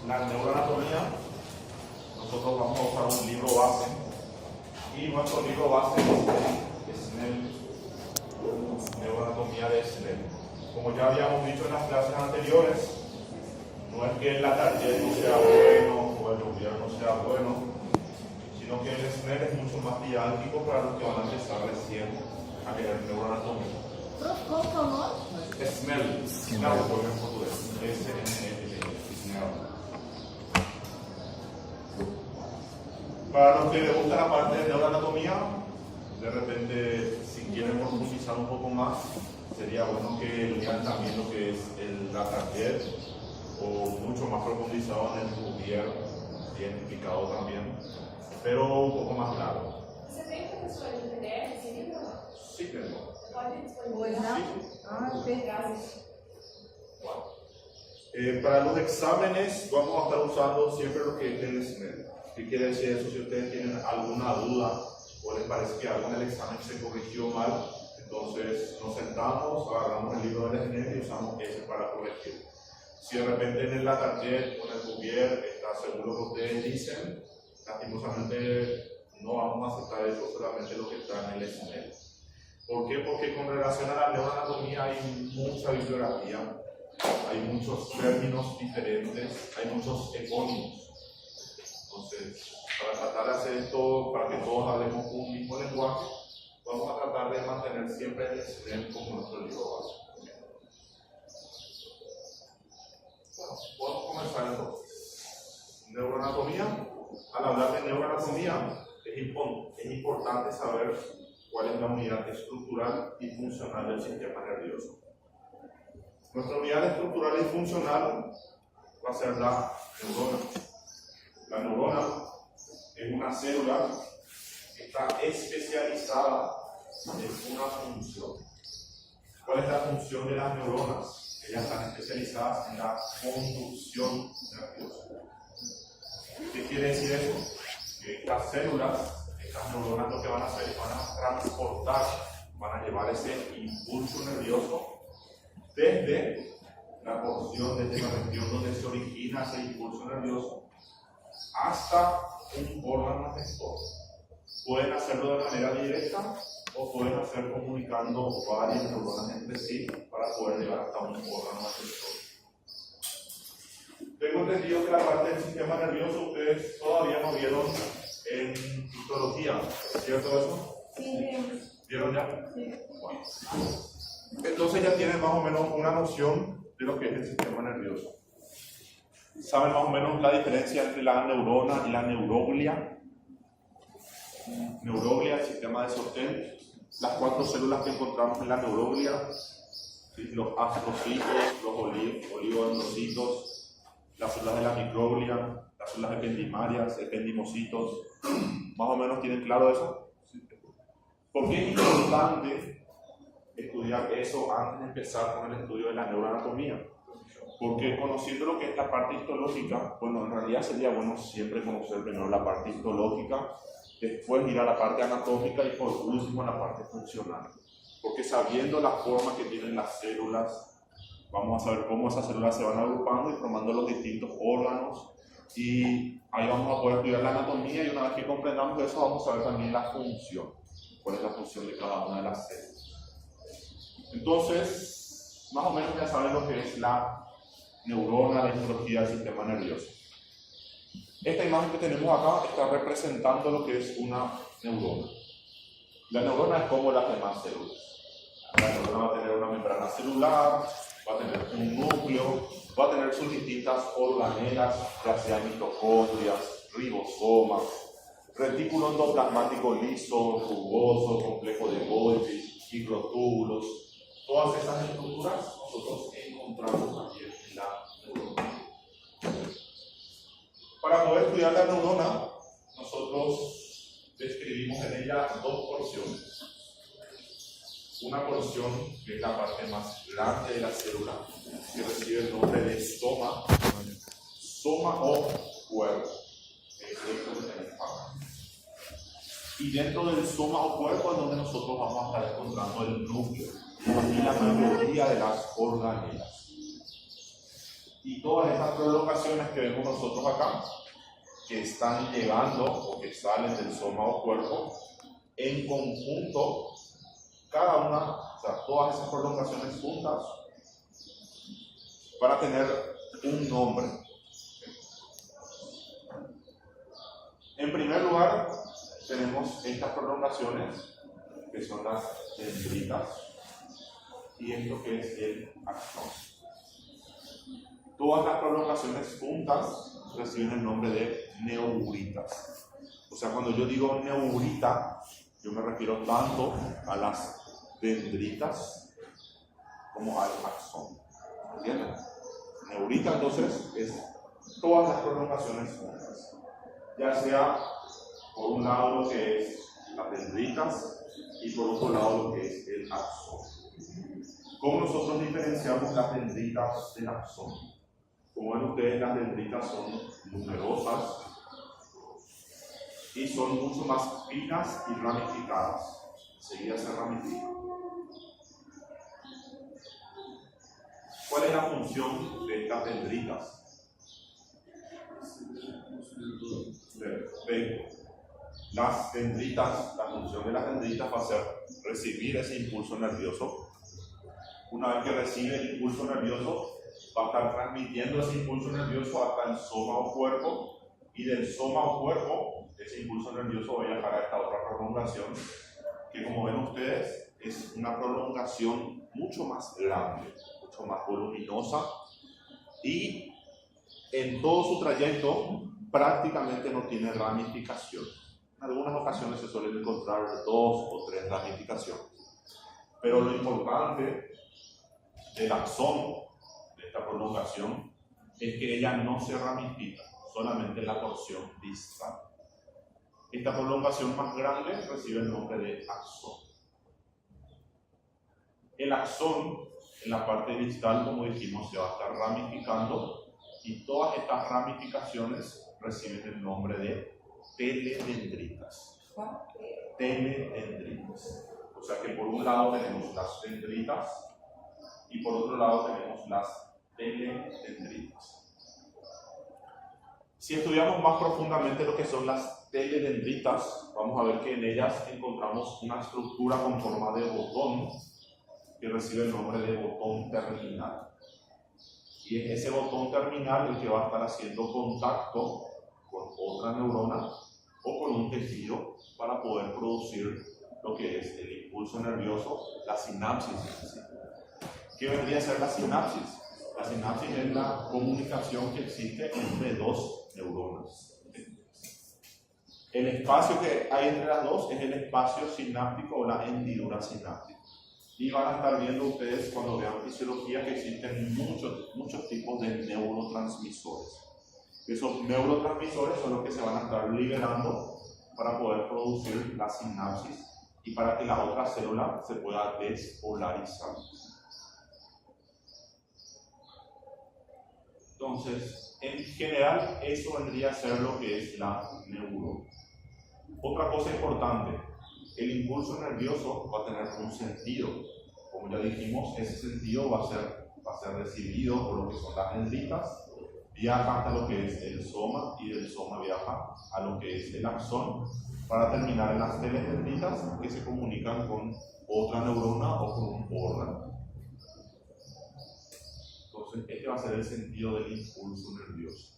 la neuroanatomía, nosotros vamos a usar un libro base. Y nuestro libro base es Snell, Neuroanatomía de Snell. Como ya habíamos dicho en las clases anteriores, no es que el Latarjet no sea bueno o el Rouvier no sea bueno, sino que el Snell es mucho más didáctico para los que van a empezar recién a leer neuroanatomía. ¿Cómo se llama? Snell, claro, porque en portugués. Snell. Para los que les gusta la parte de neuroanatomía, de repente, si quieren profundizar un poco más, sería bueno que lean también lo que es el Latarjet, o mucho más profundizado en el Rouvier, bien explicado también, pero un poco más largo. Você tem professores de PDF esse livro? Sí, tengo. Pode disponibilizar? Gracias. Para los exámenes vamos a estar usando siempre lo que es el SNEL. ¿Qué quiere decir eso? Si ustedes tienen alguna duda o les parece que algo en el examen se corrigió mal, entonces nos sentamos, agarramos el libro del SNEL y usamos ese para corregir. Si de repente en el Latarjet o en el Rouvier está seguro lo que ustedes dicen, lastimosamente no vamos a aceptar eso, solamente lo que está en el SNEL. ¿Por qué? Porque con relación a la neuroanatomía hay mucha bibliografía, hay muchos términos diferentes, hay muchos epónimos. Entonces, para tratar de hacer esto, para que todos hablemos un mismo lenguaje, vamos a tratar de mantener siempre el SNEL como nuestro libro base. Bueno, podemos comenzar entonces. Neuroanatomía. Al hablar de neuroanatomía, es importante saber cuál es la unidad estructural y funcional del sistema nervioso. Nuestra unidad estructural y funcional va a ser la neurona. La neurona es una célula que está especializada en una función. ¿Cuál es la función de las neuronas? Ellas están especializadas en la conducción nerviosa. ¿Qué quiere decir eso? Que estas células, estas neuronas, lo que van a hacer es van a transportar, van a llevar ese impulso nervioso desde la porción, desde la región donde se origina ese impulso nervioso hasta un órgano efector. Pueden hacerlo de manera directa o pueden hacer comunicando varias neuronas entre sí para poder llegar hasta un órgano efector. Tengo entendido que la parte del sistema nervioso ustedes todavía no vieron en histología, ¿es cierto eso? Sí. ¿Vieron ya? Sí. Bueno. Entonces ya tienen más o menos una noción de lo que es el sistema nervioso. ¿Saben más o menos la diferencia entre la neurona y la neuroglia? Neuroglia, el sistema de sostén, las 4 células que encontramos en la neuroglia, ¿sí? Los astrocitos, los oligodendrocitos, las células de la microglia, las células ependimarias, ependimocitos. ¿Más o menos tienen claro eso? ¿Por qué es importante estudiar eso antes de empezar con el estudio de la neuroanatomía? Porque conociendo lo que es la parte histológica, bueno, en realidad sería bueno siempre conocer primero la parte histológica, después ir a la parte anatómica y por último a la parte funcional. Porque sabiendo la forma que tienen las células, vamos a saber cómo esas células se van agrupando y formando los distintos órganos, y ahí vamos a poder estudiar la anatomía, y una vez que comprendamos eso vamos a ver también la función, cuál es la función de cada una de las células. Entonces, más o menos ya saben lo que es la neurona, la histología del sistema nervioso. Esta imagen que tenemos acá está representando lo que es una neurona. La neurona es como las demás células. La neurona va a tener una membrana celular, va a tener un núcleo, va a tener sus distintas organelas, ya sean mitocondrias, ribosomas, retículo endoplasmático liso, rugoso, complejo de Golgi, microtúbulos. Todas esas estructuras nosotros encontramos también en la neurona. Para poder estudiar la neurona, nosotros describimos en ella 2 porciones. Una porción que es la parte más grande de la célula, que recibe el nombre de soma, soma o cuerpo, que es esto que tenemos acá. Y dentro del soma o cuerpo es donde nosotros vamos a estar encontrando el núcleo y la mayoría de las organelas. Y todas estas prolongaciones que vemos nosotros acá, que están llegando o que salen del soma o cuerpo, en conjunto, cada una, o sea, todas esas prolongaciones juntas, para tener un nombre. En primer lugar, tenemos estas prolongaciones, que son las dendritas, y esto que es el axón. Todas las prolongaciones juntas reciben el nombre de neuritas. O sea, cuando yo digo neurita, yo me refiero tanto a las dendritas como al axón. ¿Entienden? Neurita entonces es todas las prolongaciones juntas, ya sea por un lado lo que es las dendritas y por otro lado lo que es el axón. ¿Cómo nosotros diferenciamos las dendritas del axón? Como ven ustedes, las dendritas son numerosas y son mucho más finas y ramificadas. Enseguida se ramifican. ¿Cuál es la función de estas dendritas? Perfecto. Las dendritas, la función de las dendritas va a ser recibir ese impulso nervioso. Una vez que recibe el impulso nervioso, va a estar transmitiendo ese impulso nervioso hasta el soma o cuerpo, y del soma o cuerpo, ese impulso nervioso va a viajar a esta otra prolongación, que como ven ustedes, es una prolongación mucho más grande, mucho más voluminosa, y en todo su trayecto prácticamente no tiene ramificación. En algunas ocasiones se suelen encontrar 2 o 3 ramificaciones, pero lo importante del axón, de esta prolongación, es que ella no se ramifica, solamente la porción distal. Esta prolongación más grande recibe el nombre de axón. El axón, en la parte distal, como dijimos, se va a estar ramificando, y todas estas ramificaciones reciben el nombre de teledendritas. Teledendritas. O sea que por un lado tenemos las dendritas y por otro lado tenemos las teledendritas. Si estudiamos más profundamente lo que son las teledendritas, vamos a ver que en ellas encontramos una estructura con forma de botón que recibe el nombre de botón terminal. Y es ese botón terminal el que va a estar haciendo contacto con otra neurona o con un tejido para poder producir lo que es el impulso nervioso, la sinapsis. ¿Qué vendría a ser la sinapsis? La sinapsis es la comunicación que existe entre dos neuronas. El espacio que hay entre las dos es el espacio sináptico o la hendidura sináptica. Y van a estar viendo ustedes cuando vean fisiología que existen muchos tipos de neurotransmisores. Esos neurotransmisores son los que se van a estar liberando para poder producir la sinapsis y para que la otra célula se pueda despolarizar. Entonces, en general, eso vendría a ser lo que es la neurona. Otra cosa importante, el impulso nervioso va a tener un sentido. Como ya dijimos, ese sentido va a ser recibido por lo que son las dendritas, viaja hasta lo que es el soma, y del soma viaja a lo que es el axón, para terminar en las teledendritas que se comunican con otra neurona o con un órgano. Entonces, este va a ser el sentido del impulso nervioso.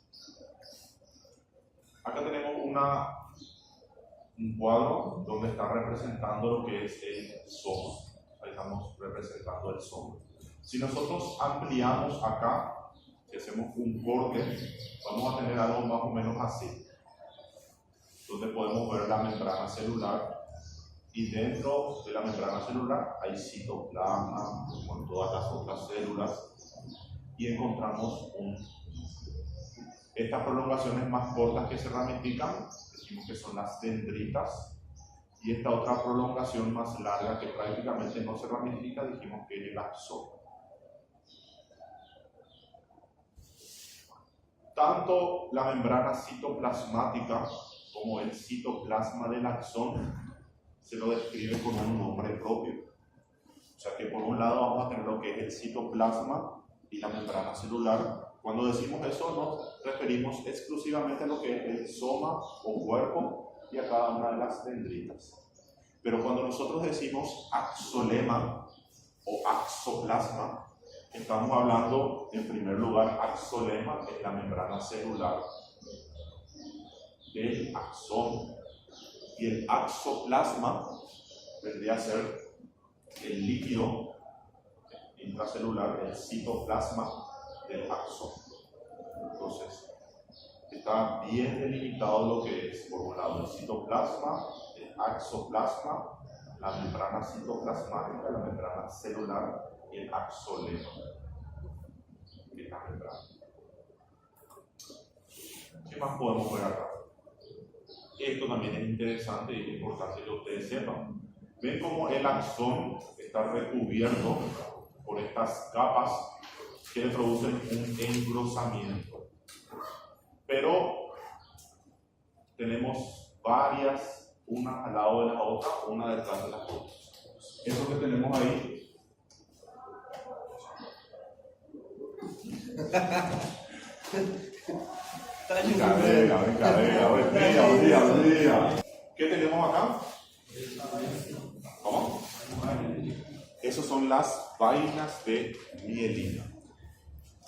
Acá tenemos un cuadro donde está representando lo que es el soma. Ahí estamos representando el soma. Si nosotros ampliamos acá, si hacemos un corte, vamos a tener algo más o menos así, donde podemos ver la membrana celular, y dentro de la membrana celular hay citoplasma con todas las otras células, y encontramos estas prolongaciones más cortas que se ramifican, decimos que son las dendritas, y esta otra prolongación más larga que prácticamente no se ramifica, dijimos que es el axón. Tanto la membrana citoplasmática como el citoplasma del axón se lo describe con un nombre propio. O sea que por un lado vamos a tener lo que es el citoplasma y la membrana celular Cuando decimos eso nos referimos exclusivamente a lo que es el soma o cuerpo y a cada una de las dendritas. Pero cuando nosotros decimos axolema o axoplasma, estamos hablando en primer lugar, axolema es la membrana celular del axón y el axoplasma vendría a ser el líquido intracelular, el citoplasma del axón. Entonces, está bien delimitado lo que es, por un lado, el citoplasma, el axoplasma, la membrana citoplasmática, la membrana celular y el axolema, que es la membrana. ¿Qué más podemos ver acá? Esto también es interesante y es importante que ustedes sepan. Ven cómo el axón está recubierto por estas capas que le producen un engrosamiento. Pero tenemos varias, una al lado de la otra, una detrás de las otras. Eso que tenemos ahí venga. ¿Qué tenemos acá? ¿Cómo? Esas son las vainas de mielina.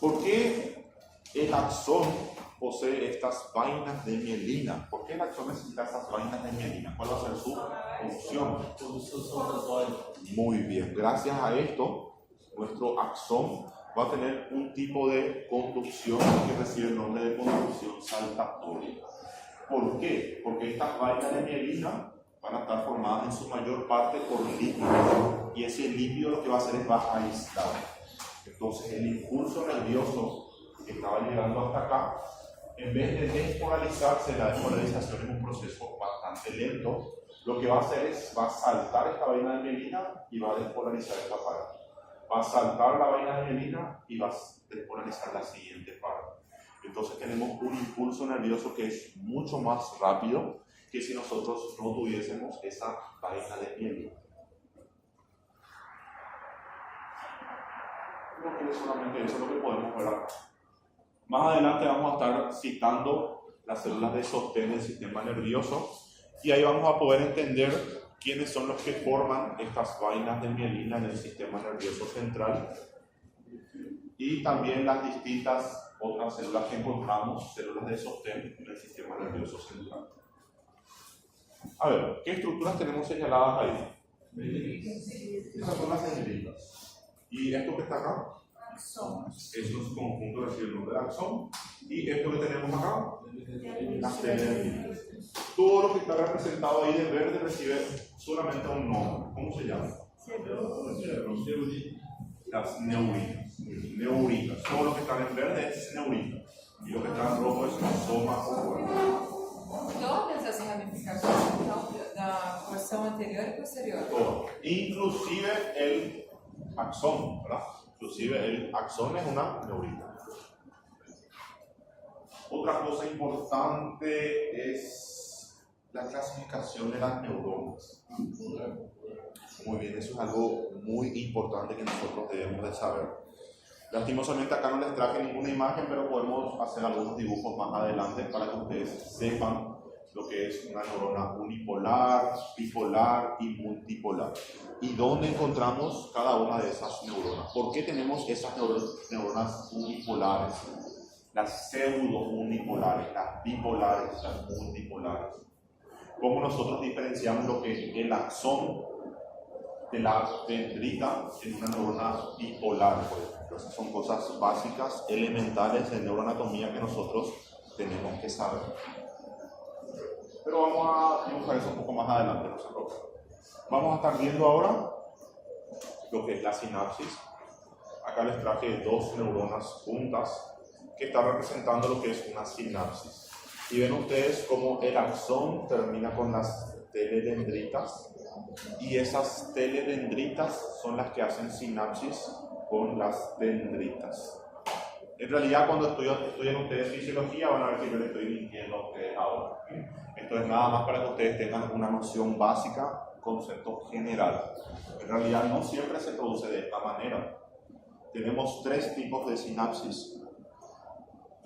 ¿Por qué el axón posee estas vainas de mielina? ¿Por qué el axón necesita estas vainas de mielina? ¿Cuál va a ser su función? Muy bien, gracias a esto, nuestro axón va a tener un tipo de conducción que recibe el nombre de conducción saltatoria. ¿Por qué? Porque estas vainas de mielina van a estar formadas en su mayor parte por lípidos, y ese lípido lo que va a hacer es va a aislar. Entonces el impulso nervioso que estaba llegando hasta acá, en vez de despolarizarse, la despolarización es un proceso bastante lento, lo que va a hacer es va a saltar esta vaina de mielina y va a despolarizar esta parte. Va a saltar la vaina de mielina y va a despolarizar la siguiente parte. Entonces tenemos un impulso nervioso que es mucho más rápido que si nosotros no tuviésemos esa vaina de mielina. No quiero solamente eso, es lo que podemos ver acá. Más adelante vamos a estar citando las células de sostén del sistema nervioso y ahí vamos a poder entender quiénes son los que forman estas vainas de mielina en el sistema nervioso central y también las distintas otras células que encontramos, células de sostén en el sistema nervioso central. A ver, ¿qué estructuras tenemos señaladas ahí? Esas son las dendritas. ¿Y esto que está acá? Estos conjuntos reciben el nombre de axón. ¿Y esto que tenemos acá? Las dendritas. Todo lo que está representado ahí de verde recibe solamente un nombre. ¿Cómo se llama? Las neuritas. Neuritas. Todo lo que está en verde es neurita. Y lo que está en rojo es soma o cuerpo. Todas as ramificações então, da porção anterior e posterior. Todo. Inclusive el axón, ¿verdad? Inclusive el axón es una neurita. Otra cosa importante es la clasificación de las neuronas. Muy bien, eso es algo muy importante que nosotros debemos de saber. Lastimosamente acá no les traje ninguna imagen, pero podemos hacer algunos dibujos más adelante para que ustedes sepan lo que es una neurona unipolar, bipolar y multipolar. ¿Y dónde encontramos cada una de esas neuronas? ¿Por qué tenemos esas neuronas unipolares? Las pseudo-unipolares, las bipolares, las multipolares. ¿Cómo nosotros diferenciamos lo que es el axón de la dendrita en una neurona bipolar, por ejemplo? Esas son cosas básicas, elementales de neuroanatomía que nosotros tenemos que saber. Pero vamos a dibujar eso un poco más adelante, no se preocupen. Vamos a estar viendo ahora lo que es la sinapsis. Acá les traje dos neuronas juntas que están representando lo que es una sinapsis. Y ven ustedes cómo el axón termina con las teledendritas, y esas teledendritas son las que hacen sinapsis con las dendritas. En realidad, cuando estudian ustedes fisiología, van a ver que yo les estoy mintiendo a ustedes ahora. Esto es nada más para que ustedes tengan una noción básica, concepto general. En realidad, no siempre se produce de esta manera. Tenemos tres tipos de sinapsis.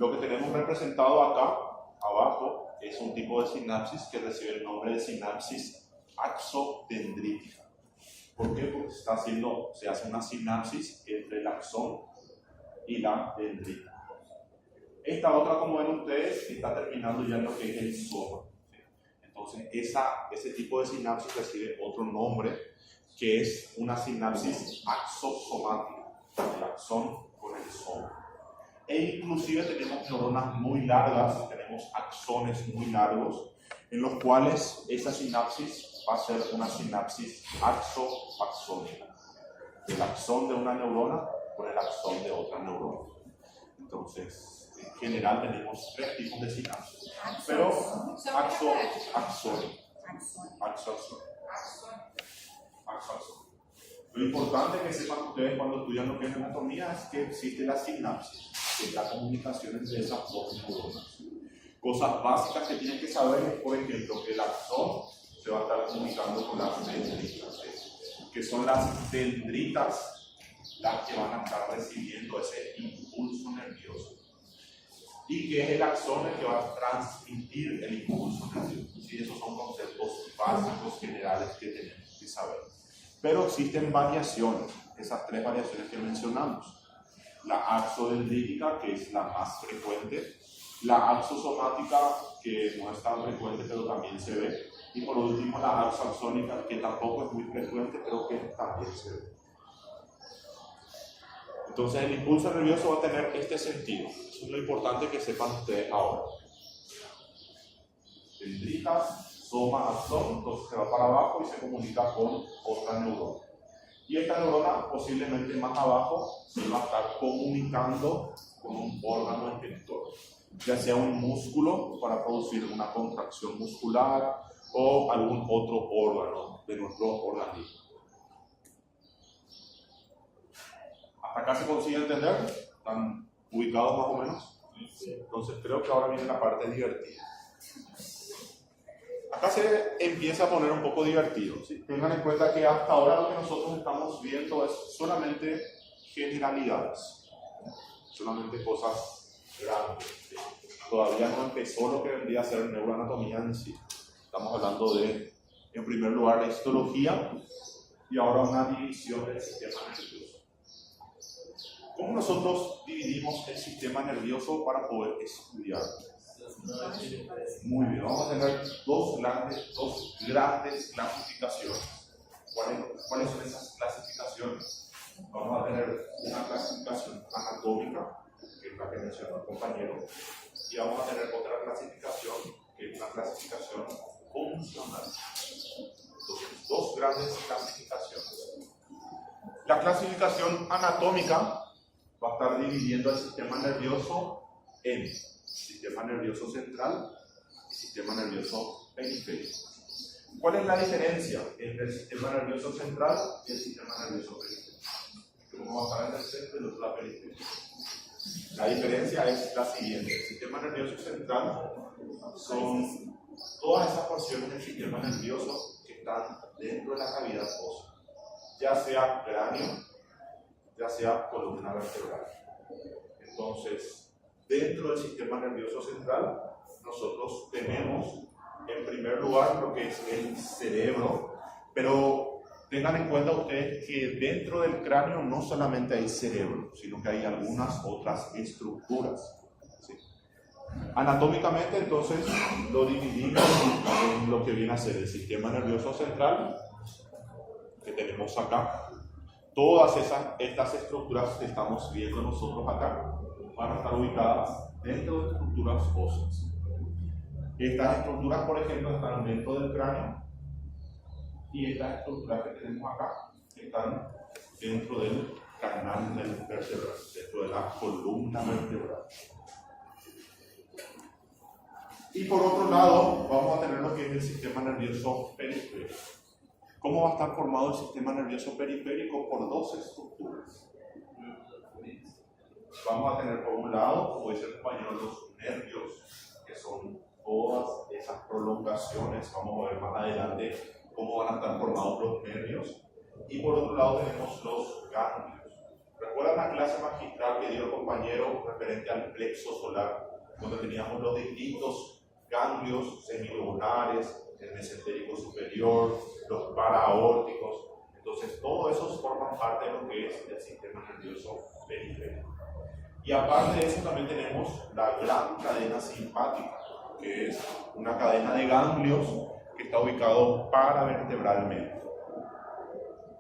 Lo que tenemos representado acá, abajo, es un tipo de sinapsis que recibe el nombre de sinapsis axodendrítica. ¿Por qué? Porque se hace una sinapsis entre el axón y la dendrita. Esta otra, como ven ustedes, está terminando ya en lo que es el soma. Entonces, ese tipo de sinapsis recibe otro nombre, que es una sinapsis axosomática, el axón con el soma. E inclusive tenemos neuronas muy largas, tenemos axones muy largos, en los cuales esa sinapsis va a ser una sinapsis axo-axónica. El axón de una neurona con el axón de otra neurona. Entonces, en general tenemos 3 tipos de sinapsis, pero axónica. Lo importante que sepan ustedes cuando estudian lo que es anatomía es que existe la sinapsis, que es la comunicación entre esas dos neuronas. Cosas básicas que tienen que saber es, por ejemplo, que el axón se va a estar comunicando con las dendritas, que son las dendritas las que van a estar recibiendo ese impulso nervioso. Y que es el axón el que va a transmitir el impulso nervioso. ¿Sí? Esos son conceptos básicos generales que tenemos que saber. Pero existen variaciones, esas 3 variaciones que mencionamos. La axodendrítica, que es la más frecuente, la axosomática, que no es tan frecuente, pero también se ve, y por último la axoaxónica, que tampoco es muy frecuente, pero que también se ve. Entonces el impulso nervioso va a tener este sentido. Eso es lo importante que sepan ustedes ahora. Dendrita, soma, axón, entonces se va para abajo y se comunica con otra neurona. Y esta neurona, posiblemente más abajo, se va a estar comunicando con un órgano efector, ya sea un músculo para producir una contracción muscular o algún otro órgano de nuestro organismo. ¿Hasta acá se consigue entender? ¿Están ubicados más o menos? Entonces creo que ahora viene la parte divertida. Acá se empieza a poner un poco divertido, ¿sí? Tengan en cuenta que hasta ahora lo que nosotros estamos viendo es solamente generalidades, solamente cosas grandes, ¿sí? Todavía no empezó lo que vendría a ser neuroanatomía en sí. Estamos hablando de, en primer lugar, la histología y ahora una división del sistema nervioso. ¿Cómo nosotros dividimos el sistema nervioso para poder estudiarlo? Muy bien, vamos a tener dos grandes clasificaciones. ¿Cuáles son esas clasificaciones? Vamos a tener una clasificación anatómica, que es la que mencionó el compañero, y vamos a tener otra clasificación, que es una clasificación funcional. Entonces, 2 grandes clasificaciones. La clasificación anatómica va a estar dividiendo el sistema nervioso en sistema nervioso central y sistema nervioso periférico. ¿Cuál es la diferencia entre el sistema nervioso central y el sistema nervioso periférico? Uno va a estar en el centro y el otro en la periferia. La diferencia es la siguiente: el sistema nervioso central son todas esas porciones del sistema nervioso que están dentro de la cavidad ósea, ya sea cráneo, ya sea columna vertebral. Entonces, dentro del sistema nervioso central, nosotros tenemos en primer lugar lo que es el cerebro, pero tengan en cuenta ustedes que dentro del cráneo no solamente hay cerebro, sino que hay algunas otras estructuras, ¿sí? Anatómicamente, entonces, lo dividimos en lo que viene a ser el sistema nervioso central, que tenemos acá. Todas estas estructuras que estamos viendo nosotros acá van a estar ubicadas dentro de estructuras óseas. Estas estructuras, por ejemplo, están dentro del cráneo, y estas estructuras que tenemos acá están dentro del canal vertebral, dentro de la columna vertebral. Y por otro lado, vamos a tener lo que es el sistema nervioso periférico. ¿Cómo va a estar formado el sistema nervioso periférico? Por 2 estructuras. Vamos a tener por un lado, como dice el compañero, los nervios, que son todas esas prolongaciones. Vamos a ver más adelante cómo van a estar formados los nervios. Y por otro lado tenemos los ganglios. ¿Recuerdan la clase magistral que dio el compañero referente al plexo solar, donde teníamos los distintos ganglios semilobulares, el mesentérico superior, los paraórticos? Entonces, todo eso forma parte de lo que es el sistema nervioso periférico. Y aparte de eso, también tenemos la gran cadena simpática, que es una cadena de ganglios que está ubicado paravertebralmente.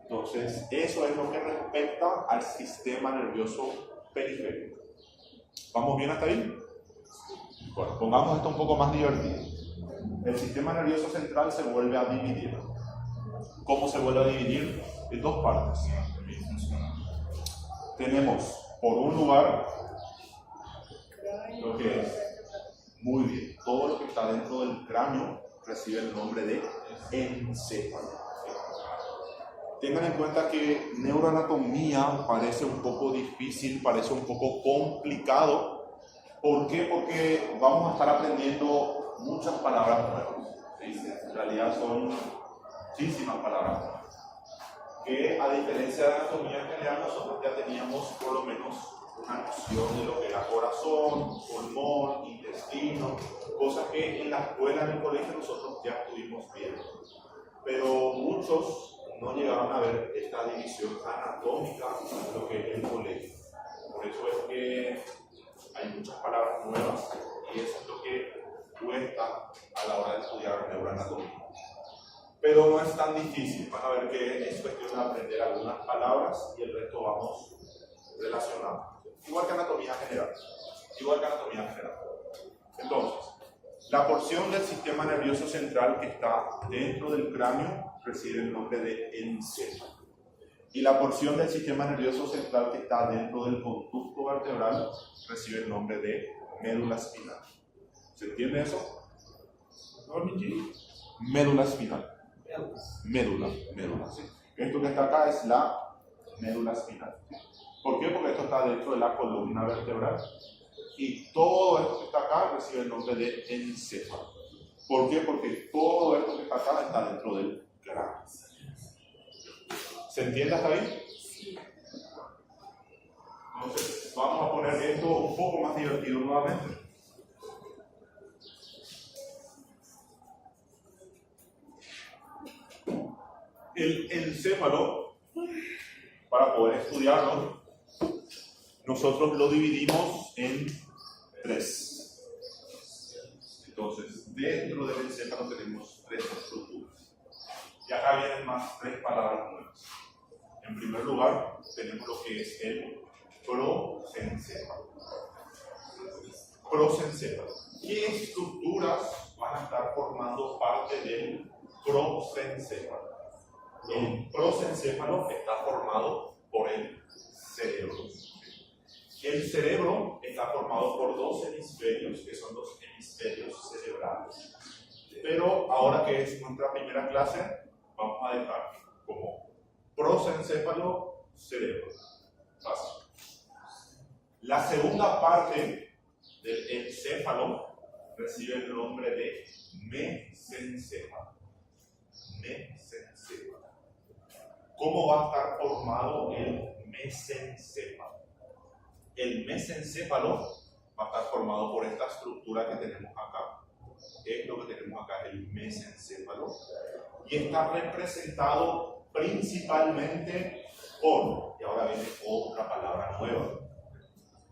Entonces, eso es lo que respecta al sistema nervioso periférico. ¿Vamos bien hasta ahí? Bueno, pongamos esto un poco más divertido. El sistema nervioso central se vuelve a dividir. ¿Cómo se vuelve a dividir? En dos partes. Tenemos, por un lugar, lo que es, muy bien, todo lo que está dentro del cráneo recibe el nombre de encéfalo. Tengan en cuenta que neuroanatomía parece un poco difícil, parece un poco complicado. ¿Por qué? Porque vamos a estar aprendiendo muchas palabras nuevas. ¿Sí? En realidad son muchísimas palabras nuevas. Que a diferencia de anatomía general, nosotros ya teníamos por lo menos una noción de lo que era corazón, pulmón, intestino, cosas que en la escuela, en el colegio, nosotros ya estuvimos viendo. Pero muchos no llegaron a ver esta división anatómica de lo que es el colegio. Por eso es que hay muchas palabras nuevas y eso es lo que cuesta a la hora de estudiar neuroanatomía. Pero no es tan difícil, van a ver que es cuestión de aprender algunas palabras y el resto vamos relacionando. Igual que anatomía general. Entonces, la porción del sistema nervioso central que está dentro del cráneo recibe el nombre de encéfalo. Y la porción del sistema nervioso central que está dentro del conducto vertebral recibe el nombre de médula espinal. ¿Se entiende eso? Médula espinal. Médula, sí. Esto que está acá es la médula espinal. ¿Por qué? Porque esto está dentro de la columna vertebral. Y todo esto que está acá recibe el nombre de encéfalo. ¿Por qué? Porque todo esto que está acá está dentro del cráneo. ¿Se entiende hasta ahí? Sí. Entonces, vamos a poner esto un poco más divertido nuevamente. El encéfalo, para poder estudiarlo, nosotros lo dividimos en tres. Entonces, dentro del encéfalo tenemos tres estructuras. Y acá vienen más tres palabras nuevas. En primer lugar, tenemos lo que es el prosencéfalo. Prosencéfalo. ¿Qué estructuras van a estar formando parte del prosencéfalo? El prosencéfalo está formado por el cerebro. El cerebro está formado por dos hemisferios, que son los hemisferios cerebrales. Pero ahora que es nuestra primera clase, vamos a dejar como prosencéfalo, cerebro. Fácil. La segunda parte del encéfalo recibe el nombre de mesencéfalo. Mesencéfalo. ¿Cómo va a estar formado el mesencéfalo? El mesencéfalo va a estar formado por esta estructura que tenemos acá. Esto que tenemos acá es el mesencéfalo. Y está representado principalmente por, y ahora viene otra palabra nueva,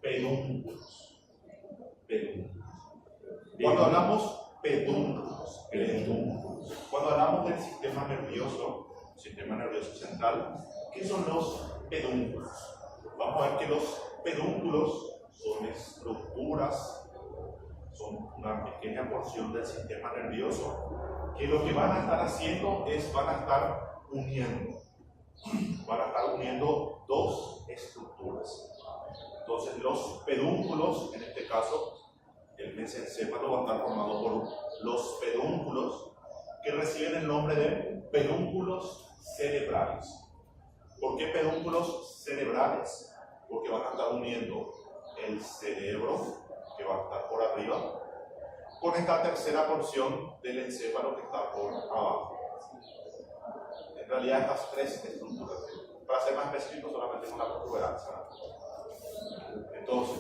pedúnculos. Cuando hablamos pedúnculos, cuando hablamos del sistema nervioso central, ¿qué son los pedúnculos? Vamos a ver que los pedúnculos son estructuras, son una pequeña porción del sistema nervioso que lo que van a estar haciendo es van a estar uniendo dos estructuras. Entonces los pedúnculos, en este caso el mesencéfalo va a estar formado por los pedúnculos que reciben el nombre de pedúnculos cerebrales. ¿Por qué pedúnculos cerebrales? Porque van a estar uniendo el cerebro, que va a estar por arriba, con esta tercera porción del encéfalo que está por abajo. En realidad estas tres estructuras, para ser más específico, solamente con la protuberancia. Entonces,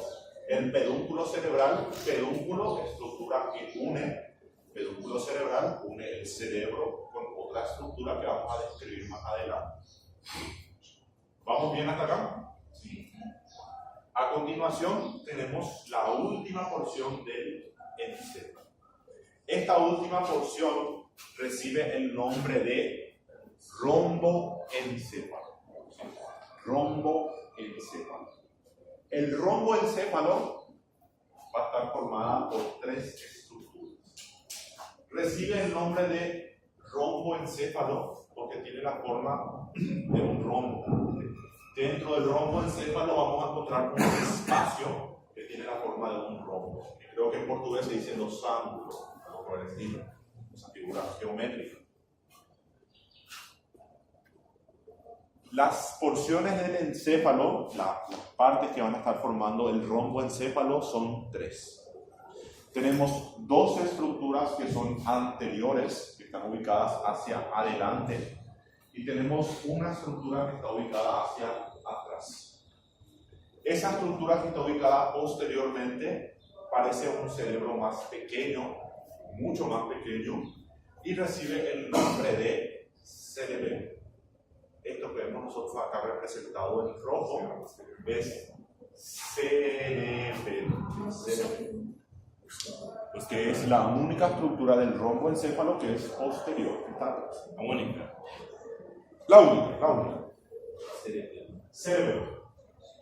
el pedúnculo cerebral, pedúnculo, estructura que une, pedúnculo cerebral une el cerebro con otra estructura que vamos a describir más adelante. ¿Vamos bien hasta acá? Sí. A continuación, tenemos la última porción del encéfalo. Esta última porción recibe el nombre de romboencéfalo. Romboencéfalo. El romboencéfalo va a estar formada por 3 estructuras. Recibe el nombre de romboencéfalo porque tiene la forma de un rombo. Dentro del romboencéfalo vamos a encontrar un espacio que tiene la forma de un rombo. Creo que en portugués se dice losango, algo por el estilo, esa figura geométrica. Las porciones del encéfalo, las partes que van a estar formando el romboencéfalo son 3. Tenemos 2 estructuras que son anteriores, que están ubicadas hacia adelante, y tenemos una estructura que está ubicada hacia atrás. Esa estructura que está ubicada posteriormente parece un cerebro más pequeño, mucho más pequeño, y recibe el nombre de cerebelo. Esto que vemos nosotros acá representado en rojo es cerebelo, que es la única estructura del romboencéfalo que es posterior. La única. Cerebelo.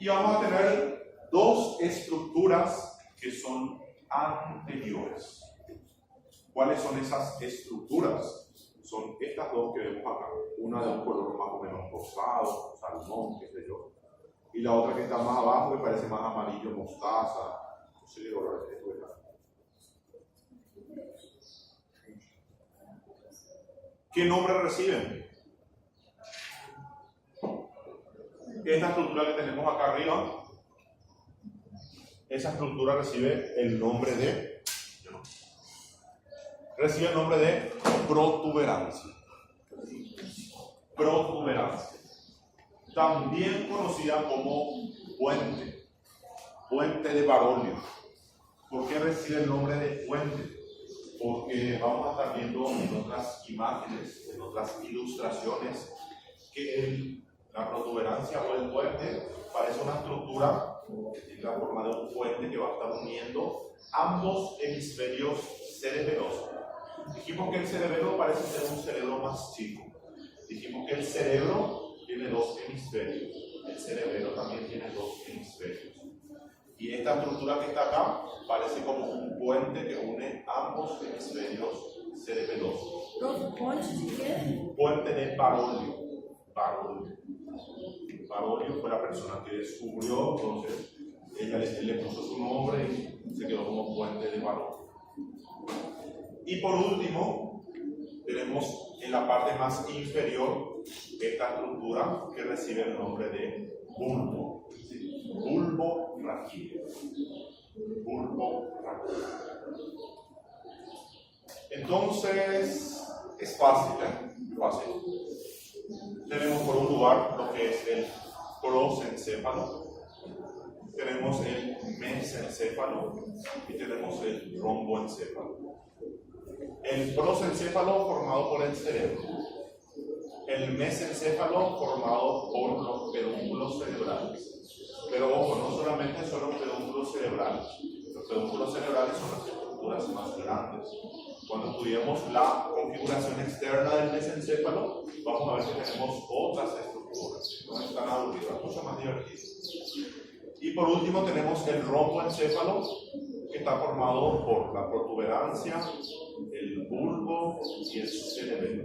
Y vamos a tener 2 estructuras que son anteriores. ¿Cuáles son esas estructuras? Son estas 2 que vemos acá. Una de un color más o menos rosado, salmón, qué sé yo. Y la otra que está más abajo que parece más amarillo, mostaza. No sé qué color es esto. ¿Qué nombre reciben? Esta estructura que tenemos acá arriba, esa estructura recibe el nombre de protuberancia. Protuberancia. También conocida como puente de Barolio. ¿Por qué recibe el nombre de puente? Porque vamos a estar viendo en otras imágenes, en otras ilustraciones, que la protuberancia o el puente parece una estructura que tiene la forma de un puente que va a estar uniendo ambos hemisferios cerebelosos. Dijimos que el cerebelo parece ser un cerebro más chico. Dijimos que el cerebro tiene 2 hemisferios. El cerebelo también tiene 2 hemisferios. Y esta estructura que está acá parece como un puente que une ambos hemisferios cerebelosos. Puente de Barolio. Barolio fue la persona que descubrió, entonces él le puso su nombre y se quedó como puente de Barolio. Y por último, tenemos en la parte más inferior esta estructura que recibe el nombre de bulbo. ¿Sí? Bulbo raquídeo. Entonces, es fácil, Fácil. Tenemos por un lugar lo que es el prosencéfalo, tenemos el mesencéfalo y tenemos el romboencéfalo. El prosencéfalo formado por el cerebro, el mesencéfalo formado por los pedúnculos cerebrales. Pero ojo, no solamente son los pedúnculos cerebrales, los pedúnculos cerebrales son las estructuras más grandes. Cuando estudiemos la configuración externa del mesencéfalo, vamos a ver que tenemos otras estructuras, no es tan aburrido, es mucho más divertido. Y por último tenemos el romboencéfalo, que está formado por la protuberancia, el bulbo y el cerebelo.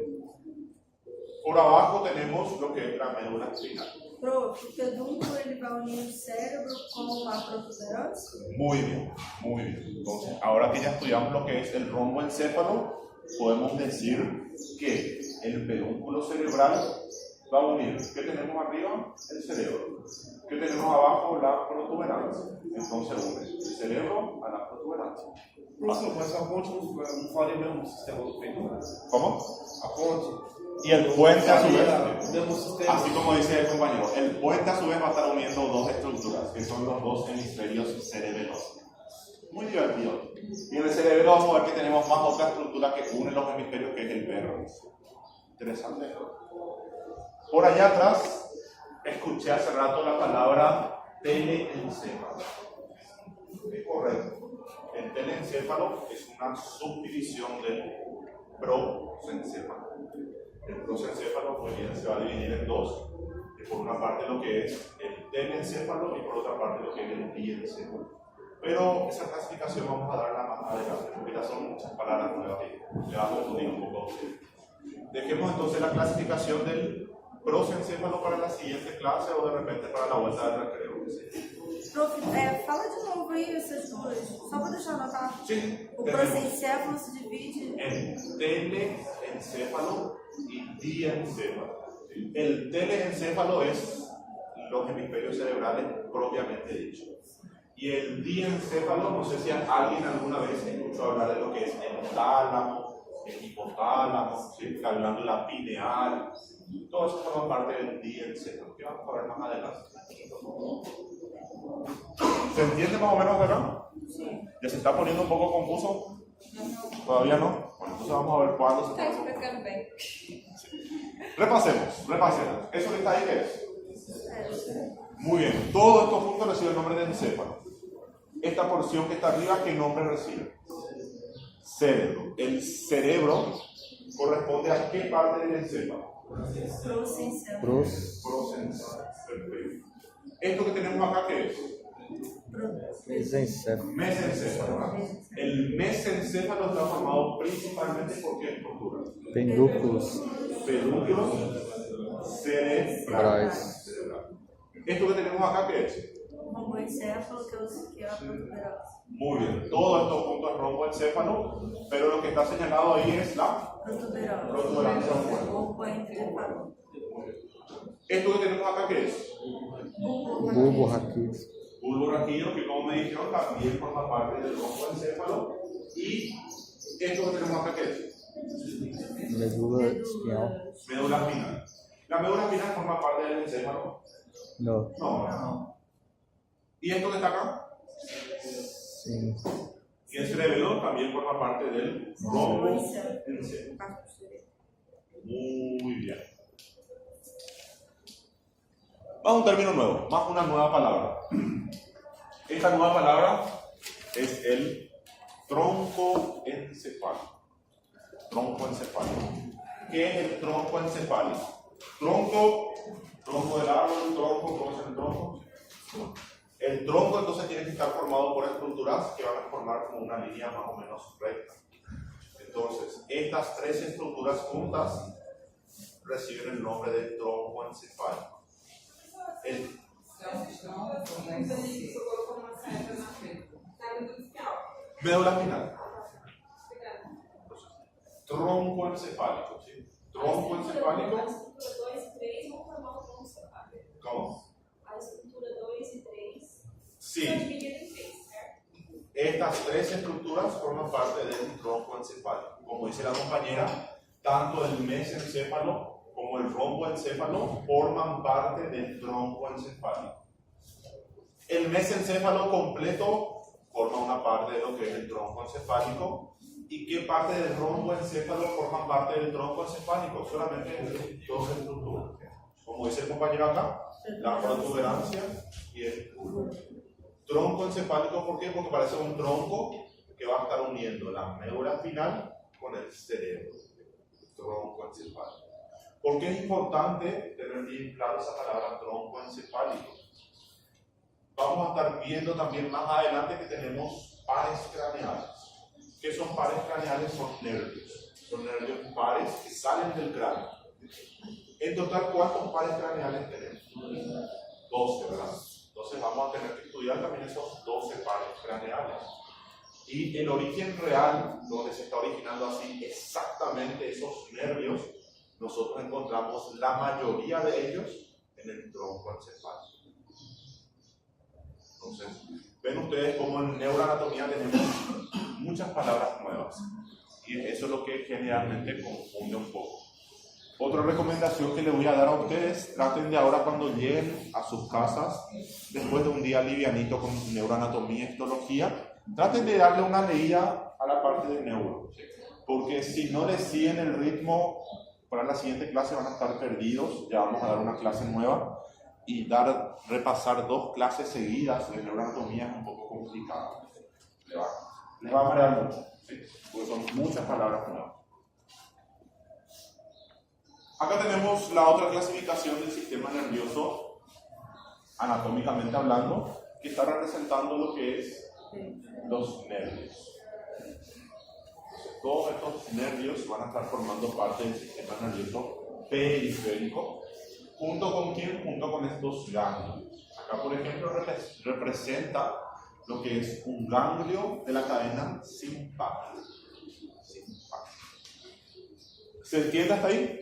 Por abajo tenemos lo que es la médula espinal. O pedúnculo ele vai unir o cérebro com a protuberância? Muy bien, muy bien. Entonces, ahora que ya estudiamos lo que es el romboencéfalo, podemos decir que el pedúnculo cerebral va a unir, ¿qué tenemos arriba? El cerebro. ¿Qué tenemos abajo? La protuberancia. Entonces une el cerebro a la protuberancia. Professor, mas a ponte não faria o mesmo sistema do peito? ¿Cómo? A ponte Y el puente a su faria vez, o mesmo sistema. así como dice el compañero, el puente a su vez va a estar uniendo dos estructuras, que son los dos hemisferios cerebelosos. Muy divertido. Y en el cerebro vamos a ver que tenemos más otra estructura que une los hemisferios, que es el perro. Interesante. Por allá atrás, escuché hace rato la palabra teleencéfalo. Es correcto. El teleencéfalo es una subdivisión del prosencéfalo. El prosencéfalo muy bien se va a dividir en dos. Por una parte lo que es el telencéfalo y por otra parte lo que es el diencéfalo. Pero esa clasificación vamos a darla más adelante, porque ya son muchas palabras nuevas y le va a confundir un poco a ustedes. Dejemos entonces la clasificación del prosencéfalo para la siguiente clase o de repente para la vuelta del recreo. Prof, fala de novo aí essas duas, só para deixar anotado. Sí, O prosencéfalo se divide en teleencéfalo y diencéfalo. El teleencéfalo es los hemisferios cerebrales propiamente dicho. Y el diencéfalo, no sé si alguien alguna vez escuchó hablar de lo que es el tálamo, el hipotálamo, ¿sí? La glándula pineal, todo eso forma parte del diencéfalo, que vamos a ver más adelante. ¿Se entiende más o menos acá? Sí. ¿Ya se está poniendo un poco confuso? ¿Todavía no? Bueno, entonces vamos a ver cuándo se Está pone. explicando bem. Repasemos. ¿Eso que está ahí qué es? Muy bien, todo esto junto recibe el nombre de encéfalo. Esta porción que está arriba, ¿qué nombre recibe? Cerebro. El cerebro corresponde a qué parte del encéfalo? prosencéfalo. Prosencéfalo. Perfecto. Esto que tenemos acá, ¿qué es? Mesencéfalo. El mesencéfalo está formado principalmente por qué estructuras? Pedúnculos Pedúnculos cerebrales. Esto que tenemos acá, ¿qué es? Romboencéfalo, que é a protuberancia. Muy bien, todo esto junto al romboencéfalo, pero lo que está señalado ahí es la protuberancia ocular. Romboencéfalo. Esto que tenemos acá, ¿qué es? bulbo raquídeo, Bulbo raquídeo, que como me dijeron, también forma parte del romboencéfalo. Y esto que tenemos acá, ¿qué es? medula espinhal. Médula espinal. ¿La médula espinal forma parte del encéfalo? No, No. ¿Y esto que está acá? sim. Y el cerebelo también forma parte del romboencéfalo. Muy bien. Vamos a un término nuevo, más una nueva palabra. Esta nueva palabra es el troncoencefálico. Troncoencefálico. ¿Qué es el troncoencefálico? Tronco del árbol, tronco, ¿cómo es el tronco? El tronco entonces tiene que estar formado por estructuras que van a formar como una línea más o menos recta. Entonces, estas tres estructuras juntas reciben el nombre de troncoencefálico. Médula espinal. Troncoencefálico, ¿sí? Troncoencefálico. ¿Cómo? A estrutura 2 y 3 Sí. são divididas em 3, certo? Estas tres estructuras forman parte del troncoencefálico. Como dice la compañera, tanto el mesencéfalo como el romboencéfalo forman parte del troncoencefálico. El mesencéfalo completo forma una parte de lo que es el troncoencefálico. ¿Y qué parte del romboencéfalo forman parte del troncoencefálico? Solamente dos estructuras. Como dice el compañero acá, la protuberancia y el bulbo. Tronco encefálico, ¿por qué? Porque parece un tronco que va a estar uniendo la médula espinal con el cerebro. Tronco encefálico. ¿Por qué es importante tener bien claro esa palabra tronco encefálico? Vamos a estar viendo también más adelante que tenemos pares craneales. ¿Qué son pares craneales? Son nervios. Son nervios pares que salen del cráneo. En total, ¿cuántos pares craneales tenemos? 12, ¿verdad? Entonces vamos a tener que estudiar también esos 12 pares craneales. Y el origen real, donde se está originando así exactamente esos nervios, nosotros encontramos la mayoría de ellos en el tronco encefálico. Entonces, ven ustedes cómo en neuroanatomía tenemos muchas palabras nuevas. Y eso es lo que generalmente confunde un poco. Otra recomendación que les voy a dar a ustedes, traten de ahora cuando lleguen a sus casas, después de un día livianito con neuroanatomía y histología, traten de darle una leída a la parte de neuro. Porque si no le siguen el ritmo, para la siguiente clase van a estar perdidos. Ya vamos a dar una clase nueva y repasar 2 clases seguidas de neuroanatomía es un poco complicado. Les va a marear mucho, ¿sí? Porque son muchas palabras nuevas. Acá tenemos la otra clasificación del sistema nervioso, anatómicamente hablando, que está representando lo que es los nervios. Todos estos nervios van a estar formando parte del sistema nervioso periférico. ¿Junto con quién? Junto con estos ganglios. Acá, por ejemplo, representa lo que es un ganglio de la cadena simpática. ¿Se entiende hasta ahí?